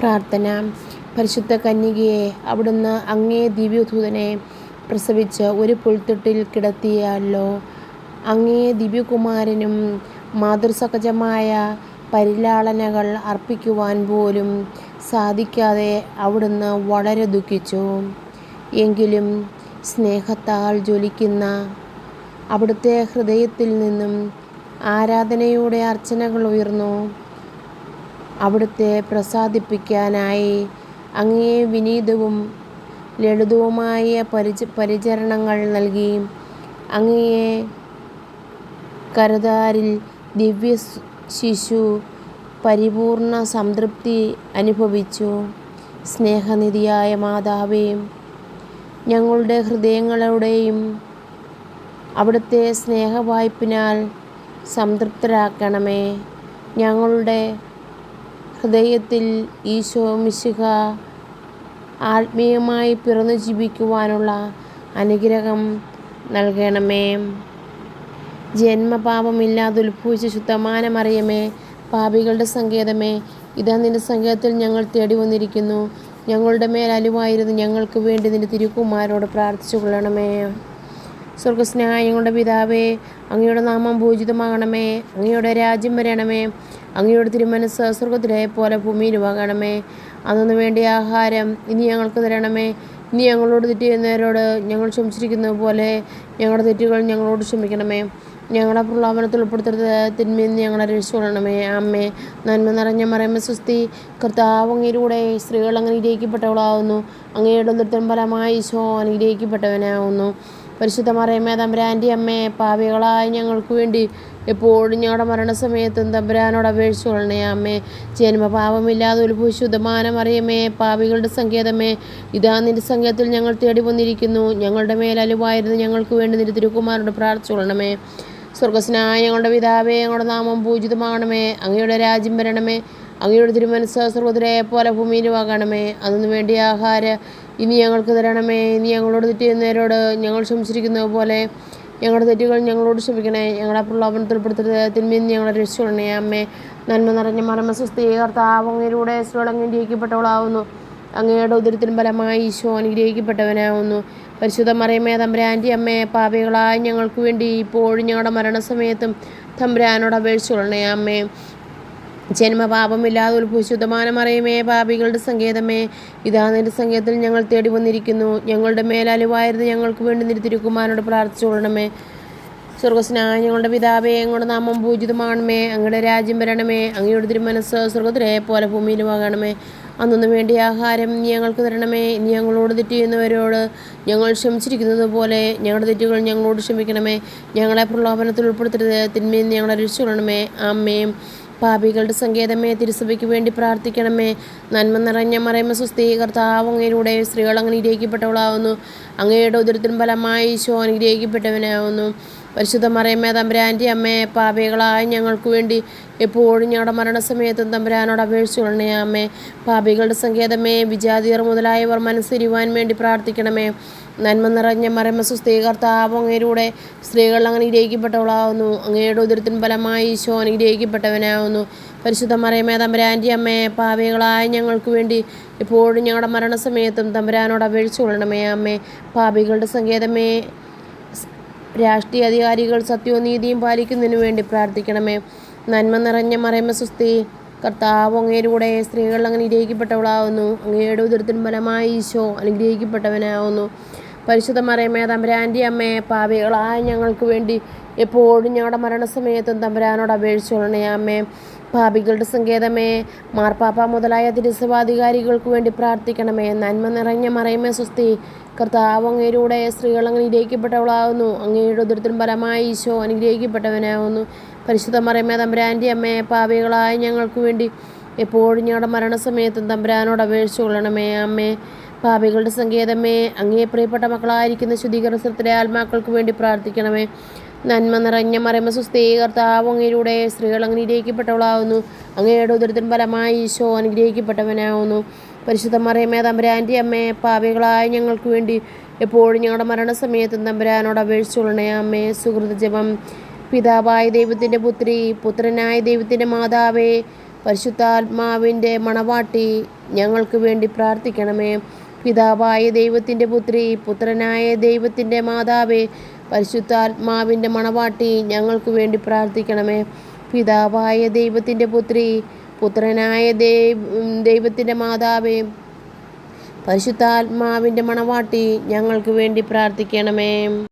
പ്രാർത്ഥന. പരിശുദ്ധ കന്യകയെ, അവിടുന്ന് അങ്ങേ ദിവ്യദൂതനെ പ്രസവിച്ച് ഒരു പുൽത്തൊട്ടിൽ കിടത്തിയല്ലോ. അങ്ങേ ദിവ്യകുമാരനും മാതൃസഹജമായ പരിലാളനകൾ അർപ്പിക്കുവാൻ പോലും സാധിക്കാതെ അവിടുന്ന് വളരെ ദുഃഖിച്ചു. എങ്കിലും സ്നേഹത്താൽ ജ്വലിക്കുന്ന അവിടുത്തെ ഹൃദയത്തിൽ നിന്നും ആരാധനയുടെ അർച്ചനകൾ ഉയർന്നു. അവിടുത്തെ പ്രസാദിപ്പിക്കാനായി അങ്ങേ വിനീതവും ലളിതവുമായ പരിചരണങ്ങൾ നൽകി. അങ്ങേ കരതാരിൽ ദിവ്യ ശിശു പരിപൂർണ സംതൃപ്തി അനുഭവിച്ചു. സ്നേഹനിധിയായ മാതാവേ, ഞങ്ങളുടെ ഹൃദയങ്ങളുടെയും അവിടുത്തെ സ്നേഹവായ്പിനാൽ സംതൃപ്തരാക്കണമേ. ഞങ്ങളുടെ ഹൃദയത്തിൽ ഈശോ മിശിഹ ആത്മീയമായി പിറന്നു ജീവിക്കുവാനുള്ള അനുഗ്രഹം നൽകണമേ. ജന്മപാപമില്ലാതെ ഉത്ഭവിച്ച ശുദ്ധമായ മറിയമേ, പാപികളുടെ സങ്കേതമേ, ഇതാ നിന്റെ സങ്കേതത്തിൽ ഞങ്ങൾ തേടി വന്നിരിക്കുന്നു. ഞങ്ങളുടെ മേൽ അലിവായിരുന്നു ഞങ്ങൾക്ക് വേണ്ടി നിന്റെ തിരുക്കുമാരോട് പ്രാർത്ഥിച്ചു കൊള്ളണമേ. സ്വർഗസ്നായ ഞങ്ങളുടെ പിതാവേ, അങ്ങയുടെ നാമം പൂജിതമാകണമേ. അങ്ങയുടെ രാജ്യം വരണമേ. അങ്ങയുടെ തിരുമനസ് സ്വർഗത്തിലെ പോലെ ഭൂമിയിലുമാകണമേ. അന്നു വേണ്ടിയ ആഹാരം ഇനി ഞങ്ങൾക്ക് തരണമേ. ഇനി ഞങ്ങളോട് തെറ്റ് ചെയ്യുന്നവരോട് ഞങ്ങൾ ക്ഷമിച്ചിരിക്കുന്നത് പോലെ ഞങ്ങളുടെ തെറ്റുകൾ ഞങ്ങളോട് ക്ഷമിക്കണമേ. ഞങ്ങളെ പ്രലോഭനത്തിൽ ഉൾപ്പെടുത്തരുത്, തിന്മയിൽ നിന്ന് ഞങ്ങളെ രക്ഷിച്ചുകൊള്ളണമേ. അമ്മേ, നന്മ നിറഞ്ഞ മറിയമേ സ്വസ്തി, കർത്താവ് അങ്ങയിലൂടെ സ്ത്രീകൾ അനുഗ്രഹിക്കപ്പെട്ടവളാവുന്നു. അങ്ങയുടെ ഉദരത്തിൻ ഫലമായി ഈശോ അനുഗ്രഹിക്കപ്പെട്ടവനാവുന്നു. പരിശുദ്ധ മറിയമേ, തമ്പുരാൻ്റെ അമ്മേ, പാപികളായ ഞങ്ങൾക്ക് വേണ്ടി എപ്പോഴും ഞങ്ങളുടെ മരണസമയത്തും തമ്പുരാനോട് അപേക്ഷിച്ചു കൊള്ളണേ. അമ്മേ, ജന്മപാപമില്ലാതെ ഉത്ഭവിച്ച ശുദ്ധമായ മറിയമേ, പാപികളുടെ സങ്കേതമേ, ഇതാ നിന്റെ സങ്കേതത്തിൽ ഞങ്ങൾ തേടി വന്നിരിക്കുന്നു. ഞങ്ങളുടെ മേൽ അലിവായിരുന്നു ഞങ്ങൾക്ക് വേണ്ടി നിന്റെ തിരുക്കുമാരോട് പ്രാർത്ഥിച്ചു കൊള്ളണമേ. സ്വർഗസ്നായ ഞങ്ങളുടെ പിതാവേ, ഞങ്ങളുടെ നാമം പൂജിതമാകണമേ. അങ്ങയുടെ രാജ്യം വരണമേ. അങ്ങയുടെ തിരുമനസ് സ്വർഗത്തിലെ പോലെ ഭൂമിയിലുമാകണമേ. അതിനു വേണ്ടിയ ആഹാരം ഇനി ഞങ്ങൾക്ക് തരണമേ. ഇനി ഞങ്ങളോട് തെറ്റ് ചെയ്യുന്നവരോട് ഞങ്ങൾ ക്ഷമിച്ചിരിക്കുന്നത് പോലെ ഞങ്ങളുടെ തെറ്റുകൾ ഞങ്ങളോട് ക്ഷമിക്കണേ. ഞങ്ങളെ പ്രലോഭനത്തിൽ ഉൾപ്പെടുത്തരുത്, തിന്മയിൽ നിന്ന് ഞങ്ങളെ രക്ഷിച്ചുകൊള്ളണേ. അമ്മേ, നന്മ നിറഞ്ഞ മറിയമേ സ്വസ്തി, കർത്താവ് അങ്ങയിലൂടെ സ്ത്രീകൾ അനുഗ്രഹിക്കപ്പെട്ടവളാവുന്നു. അങ്ങയുടെ ഉദരത്തിൻ ഫലമായി ഈശോ അനുഗ്രഹിക്കപ്പെട്ടവനാവുന്നു. പരിശുദ്ധ മറിയമേ, തമ്പുരാൻ്റെ അമ്മേ, പാപികളായ ഞങ്ങൾക്ക് വേണ്ടി ഇപ്പോഴും ഞങ്ങളുടെ മരണസമയത്തും തമ്പുരാനോട് അപേക്ഷിച്ചു കൊള്ളണേ. അമ്മേ, ജന്മപാപമില്ലാതെ ഉത്ഭവിച്ച ശുദ്ധമായ മറിയമേ, പാപികളുടെ സങ്കേതമേ, ഇതാ നിന്റെ സങ്കേതത്തിൽ ഞങ്ങൾ തേടി വന്നിരിക്കുന്നു. ഞങ്ങളുടെ മേൽ അലിവായിരുന്നു ഞങ്ങൾക്ക് വേണ്ടി നിന്റെ തിരുക്കുമാരനോട് പ്രാർത്ഥിച്ചു കൊള്ളണമേ. സ്വർഗസ്നായ ഞങ്ങളുടെ പിതാവേ, അങ്ങയുടെ നാമം പൂജിതമാകണമേ. അങ്ങയുടെ രാജ്യം വരണമേ. അങ്ങയുടെ തിരുമനസ് സ്വർഗത്തിലെ പോലെ ഭൂമിയിലുമാകണമേ. അന്നു വേണ്ടിയ ആഹാരം നീ ഞങ്ങൾക്ക് തരണമേ. ഇനി ഞങ്ങളോട് തെറ്റ് ചെയ്യുന്നവരോട് ഞങ്ങൾ ക്ഷമിച്ചിരിക്കുന്നത് പോലെ ഞങ്ങളുടെ തെറ്റുകൾ ഞങ്ങളോട് ക്ഷമിക്കണമേ. ഞങ്ങളെ പ്രലോഭനത്തിൽ ഉൾപ്പെടുത്തരുത്, തിന്മയിൽ നിന്ന് ഞങ്ങളെ രക്ഷിച്ചുകൊള്ളണമേ. അമ്മേ, പാപികളുടെ സങ്കേതമേ, തിരുസഭയ്ക്ക് വേണ്ടി പ്രാർത്ഥിക്കണമേ. നന്മ നിറഞ്ഞ മറിയമേ സ്വസ്തി, കർത്താവ് അങ്ങയിലൂടെ സ്ത്രീകൾ അനുഗ്രഹിക്കപ്പെട്ടവളാവുന്നു. അങ്ങയുടെ ഉദരത്തിൻ ഫലമായി ഈശോ അനുഗ്രഹിക്കപ്പെട്ടവനാവുന്നു. പരിശുദ്ധ മറിയമേ, തമ്പുരാൻ്റെ അമ്മേ, പാപികളായ ഞങ്ങൾക്ക് വേണ്ടി എപ്പോഴും ഞങ്ങളുടെ മരണസമയത്തും തമ്പുരാനോട് അപേക്ഷിച്ചു കൊള്ളണേ. അമ്മേ, പാപികളുടെ സങ്കേതമേ, വിജാതിയർ മുതലായവർ മനസ്സരിവാൻ വേണ്ടി പ്രാർത്ഥിക്കണമേ. നന്മ നിറഞ്ഞ മറിയമേ സ്വസ്തി, കർത്താവ് അങ്ങയിലൂടെ സ്ത്രീകൾ അനുഗ്രഹിക്കപ്പെട്ടവളാവുന്നു. അങ്ങയുടെ ഉദരത്തിൻ ഫലമായി ഈശോ അനുഗ്രഹിക്കപ്പെട്ടവനാവുന്നു. പരിശുദ്ധ മറിയമേ, തമ്പുരാൻ്റെ അമ്മേ, പാപികളായ ഞങ്ങൾക്ക് വേണ്ടി എപ്പോഴും ഞങ്ങളുടെ മരണസമയത്തും തമ്പുരാനോട് അപേക്ഷിച്ചു കൊള്ളണമേ. അമ്മേ, പാപികളുടെ സങ്കേതമേ, രാഷ്ട്രീയ അധികാരികൾ സത്യവും നീതിയും പാലിക്കുന്നതിനു വേണ്ടി പ്രാർത്ഥിക്കണമേ. നന്മ നിറഞ്ഞ മറിയമേ സ്വസ്തി, കർത്താവ് അങ്ങയിലൂടെ സ്ത്രീകൾ അനുഗ്രഹിക്കപ്പെട്ടവളാവുന്നു. അങ്ങയുടെ ഉദരത്തിൻ ഫലമായി ഈശോ അനുഗ്രഹിക്കപ്പെട്ടവനാവുന്നു. പരിശുദ്ധ മറിയമേ, തമ്പുരാൻ്റെ അമ്മേ, പാപികളായ ഞങ്ങൾക്ക് വേണ്ടി എപ്പോഴും ഞങ്ങളുടെ മരണസമയത്തും തമ്പുരാനോട് അപേക്ഷിച്ചു കൊള്ളണേ. അമ്മേ, പാപികളുടെ സങ്കേതമേ, മാർപ്പാപ്പ മുതലായ തിരുസഭാധികാരികൾക്ക് വേണ്ടി പ്രാർത്ഥിക്കണമേ. നന്മ നിറഞ്ഞ മറിയമേ സ്വസ്തി, കർത്താവ് അങ്ങയിലൂടെ സ്ത്രീകൾ അനുഗ്രഹിക്കപ്പെട്ടവളാവുന്നു. അങ്ങയുടെ ഉദരത്തിൻ ഫലമായി ഈശോ അനുഗ്രഹിക്കപ്പെട്ടവനാവുന്നു. പരിശുദ്ധ മറിയമേ, തമ്പുരാൻ്റെ അമ്മേ, പാപികളായ ഞങ്ങൾക്ക് വേണ്ടി എപ്പോഴും ഞങ്ങളുടെ മരണസമയത്തും തമ്പുരാനോട് അപേക്ഷിച്ചു കൊള്ളണമേ. അമ്മേ, പാപികളുടെ സങ്കേതമേ, അങ്ങേ പ്രിയപ്പെട്ട മക്കളായിരിക്കുന്ന ശുദ്ധീകരണത്തിലെ ആത്മാക്കൾക്ക് വേണ്ടി പ്രാർത്ഥിക്കണമേ. നന്മ നിറഞ്ഞ മറിയമേ സ്വസ്തി, കർത്താവ് അങ്ങയിലൂടെ സ്ത്രീകൾ അനുഗ്രഹിക്കപ്പെട്ടവളാവുന്നു. അങ്ങയുടെ ഉദരത്തിൻ ഫലമായി ഈശോ അനുഗ്രഹിക്കപ്പെട്ടവനാവുന്നു. പരിശുദ്ധ മറിയമേ, തമ്പുരാൻ്റെ അമ്മേ, പാപികളായ ഞങ്ങൾക്ക് വേണ്ടി എപ്പോഴും ഞങ്ങളുടെ മരണസമയത്തും തമ്പുരാനോട് അപേക്ഷിച്ചു കൊള്ളണേ. അമ്മേ, സുഹൃത ജപം. പിതാവായ ദൈവത്തിൻ്റെ പുത്രി, പുത്രനായ ദൈവത്തിൻ്റെ മാതാവേ, പരിശുദ്ധാത്മാവിൻ്റെ മണവാട്ടി ഞങ്ങൾക്ക് വേണ്ടി പ്രാർത്ഥിക്കണമേ. പിതാവായ ദൈവത്തിൻ്റെ പുത്രി, പുത്രനായ ദൈവത്തിൻ്റെ മാതാവേ, പരിശുദ്ധാത്മാവിൻ്റെ മണവാട്ടി ഞങ്ങൾക്ക് വേണ്ടി പ്രാർത്ഥിക്കണമേ. പിതാവായ ദൈവത്തിൻ്റെ പുത്രി, പുത്രനായ ദൈവത്തിൻ്റെ മാതാവേ, പരിശുദ്ധാത്മാവിൻ്റെ മണവാട്ടി ഞങ്ങൾക്ക് വേണ്ടി പ്രാർത്ഥിക്കണമേ.